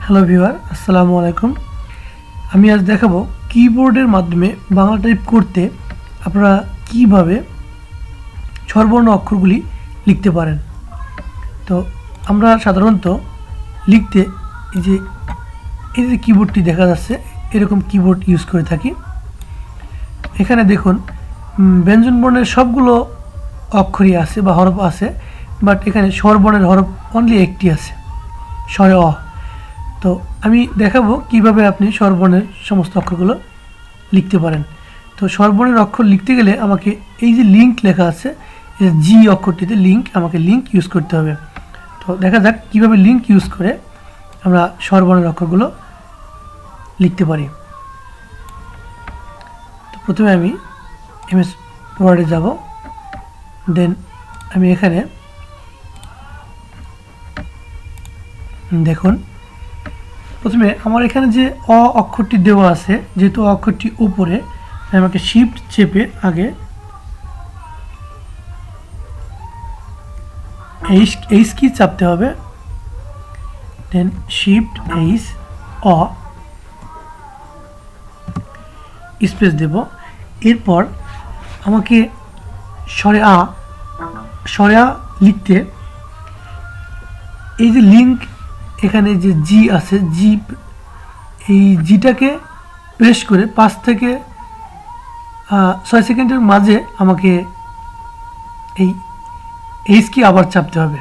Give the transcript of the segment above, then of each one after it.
Hello viewer, আসসালামু আলাইকুম। আমি আজ দেখাবো কিবোর্ডের মাধ্যমে বাংলা টাইপ করতে আপনারা কিভাবে স্বরবর্ণ অক্ষরগুলি লিখতে পারেন। তো আমরা সাধারণত লিখতে এই যে কিবোর্ডটি দেখা যাচ্ছে, এরকম কিবোর্ড ইউজ করে থাকি। এখানে দেখুন ব্যঞ্জনবর্ণের সবগুলো অক্ষরই আছে বা হরফ আছে, বাট এখানে স্বরবর্ণের হরফ অনলি একটি আছে, স্বরে অ। তো আমি দেখাবো কিভাবে আপনি স্বরবর্ণের সমস্ত অক্ষরগুলো লিখতে পারেন। তো স্বরবর্ণের অক্ষর লিখতে গেলে আমাকে এই যে লিঙ্ক লেখা আছে, এই জি অক্ষরটিতে লিঙ্ক, আমাকে লিঙ্ক ইউজ করতে হবে। তো দেখা যাক কিভাবে লিঙ্ক ইউজ করে আমরা স্বরবর্ণের অক্ষরগুলো লিখতে পারি। তো প্রথমে আমি এমএস ওয়ার্ডে যাব, দেন আমি এখানে দেখুন প্রথমে আমার এখানে যে অ অক্ষরটি দেওয়া আছে, যেহেতু অক্ষরটি উপরে, আমাকে শিফট চেপে আগে এইচ কি চাপতে হবে, দেন শিফট এইচ অ স্পেস দেব। এরপর আমাকে স্বরে আ লিখতে এই যে লিঙ্ক এখানে যে জি আছে, জি, এই জিটাকে প্রেস করে 5 থেকে 6 সেকেন্ডের মাঝে আমাকে এই এইচ কি আবার চাপতে হবে,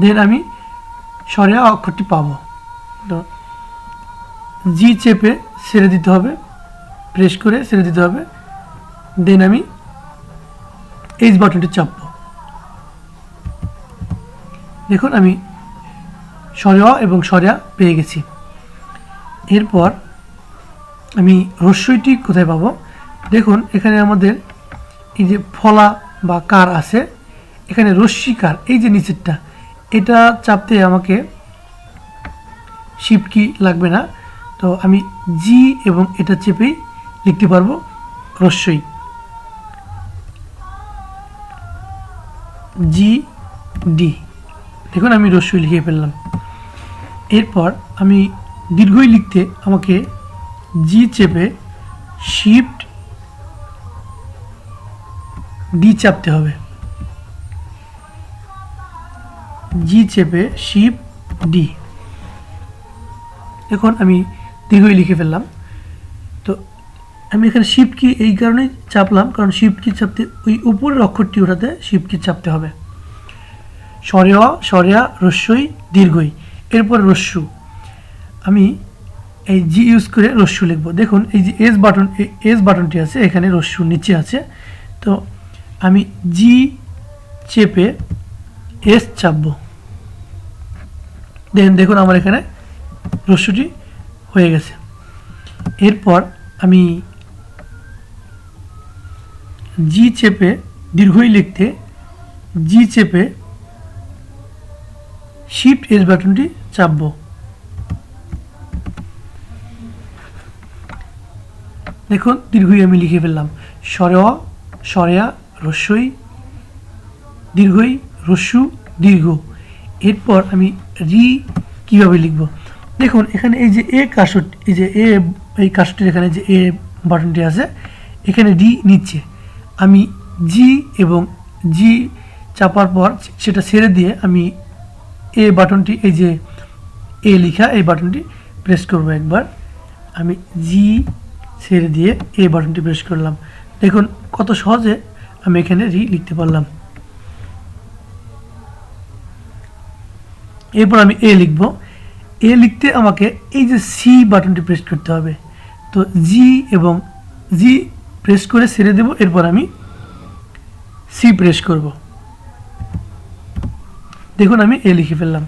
দেন আমি স্বরে আ অক্ষরটি পাবো। তো জি চেপে ছেড়ে দিতে হবে, প্রেস করে ছেড়ে দিতে হবে, দেন আমি এইচ বাটনটি চাপবো। দেখুন আমি স্বরে অ এবং স্বরে আ পেয়ে গেছি। এরপর আমি রস্যইটি কোথায় পাবো, দেখুন এখানে আমাদের এই যে ফলা বা কার আছে, এখানে রস্যিকার এই যে নিচেরটা, এটা চাপতে আমাকে শিফট কি লাগবে না। তো আমি জি এবং এটা চেপেই লিখতে পারবো রস্যই, জি ডি। দেখুন আমি রস্যই লিখে ফেললাম। এরপর আমি দীর্ঘই লিখতে আমাকে জি চেপে শিফট ডি চাপতে হবে, জি চেপে শিফট ডি। এখন আমি দীর্ঘই লিখে ফেললাম। তো আমি এখানে শিফট কি এই কারণেই চাপলাম, কারণ শিফট কি চাপতে ওই উপরের অক্ষরটি ওঠাতে শিফট কি চাপতে হবে। স্বরে অ, স্বরে আ, রস্যই, দীর্ঘই, এরপর রস্যু। আমি এই জি ইউজ করে রস্যু লিখব। দেখুন এই যে এস বাটনটি আছে, এখানে রস্যু নিচে আছে। তো আমি জি চেপে এস চাপবো, দেখুন আমার এখানে রস্যুটি হয়ে গেছে। এরপর আমি জি চেপে দীর্ঘই লিখতে জি চেপে শিফট এস বাটনটি চাপবো। দেখুন দীর্ঘই আমি লিখে ফেললাম, স্বরে অ, স্বরে আ, রস্যই, দীর্ঘই, রস্যু, দীর্ঘ। এরপর আমি রি কিভাবে লিখব, দেখুন এখানে এই যে এ কার্সর, এই যে এই কার্সরটির এখানে যে এ বাটনটি আছে, এখানে ডি নিচে, আমি জি এবং জি চাপার পর সেটা ছেড়ে দিয়ে আমি এ বাটনটি, এই যে এ লিখা এই বাটনটি প্রেস করব একবার। আমি জি ছেড়ে দিয়ে এ বাটনটি প্রেস করলাম। দেখুন কত সহজে আমি এখানে রি লিখতে পারলাম। এরপর আমি এ লিখব। এ লিখতে আমাকে এই যে সি বাটনটি প্রেস করতে হবে। তো জি এবং জি প্রেস করে ছেড়ে দেব, এরপর আমি সি প্রেস করব। দেখুন আমি এ লিখে ফেললাম।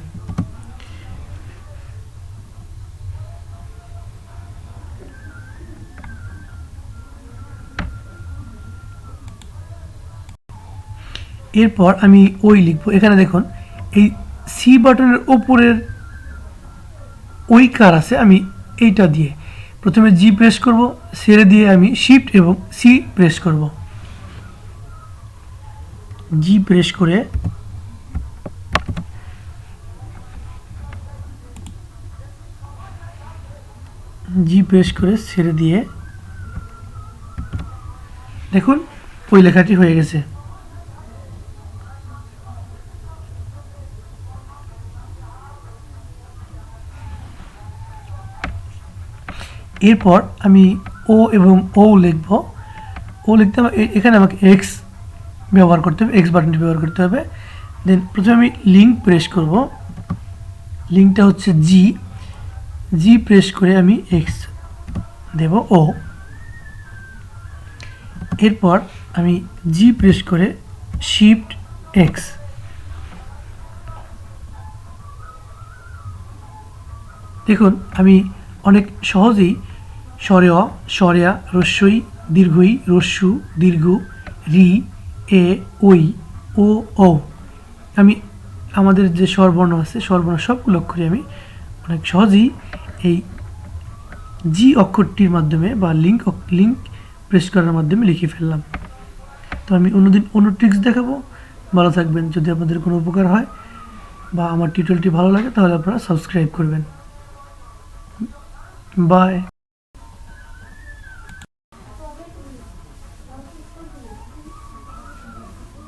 এরপর আমি ওই লিখব। এখানে দেখুন এই সি বাটনের ওপরের ওই কার আছে, আমি এইটা দিয়ে প্রথমে জি প্রেস করব, ছেড়ে দিয়ে আমি শিফট এবং সি প্রেস করব। জি প্রেস করে জি প্রেস করে ছেড়ে দিয়ে দেখুন ওই লেখাটি হয়ে গেছে। এরপর আমি ও এবং ও লিখব। ও লিখতে এখানে আমাকে এক্স ব্যবহার করতে হবে, এক্স বাটনটি ব্যবহার করতে হবে। দেন প্রথমে আমি লিঙ্ক প্রেস করব, লিঙ্কটা হচ্ছে জি, জি প্রেস করে আমি এক্স দেব ও। এরপর আমি জি প্রেস করে শিফট এক্স, দেখুন আমি অনেক সহজেই স্বরে অ, স্বরে আ, রস্যই, দীর্ঘই, রস্যু, দীর্ঘ, রি, এ, ওই, ও, ও, আমি আমাদের যে স্বরবর্ণ আছে স্বরবর্ণ সবগুলো অক্ষরই আমি অনেক সহজেই এই জি অক্ষরটির মাধ্যমে বা লিঙ্ক প্রেস করার মাধ্যমে লিখে ফেললাম। তো আমি অন্যদিন অন্য ট্রিক্স দেখাবো। ভালো থাকবেন। যদি আপনাদের কোনো উপকার হয় বা আমার টিউটোরিয়ালটি ভালো লাগে তাহলে আপনারা সাবস্ক্রাইব করবেন। বাই।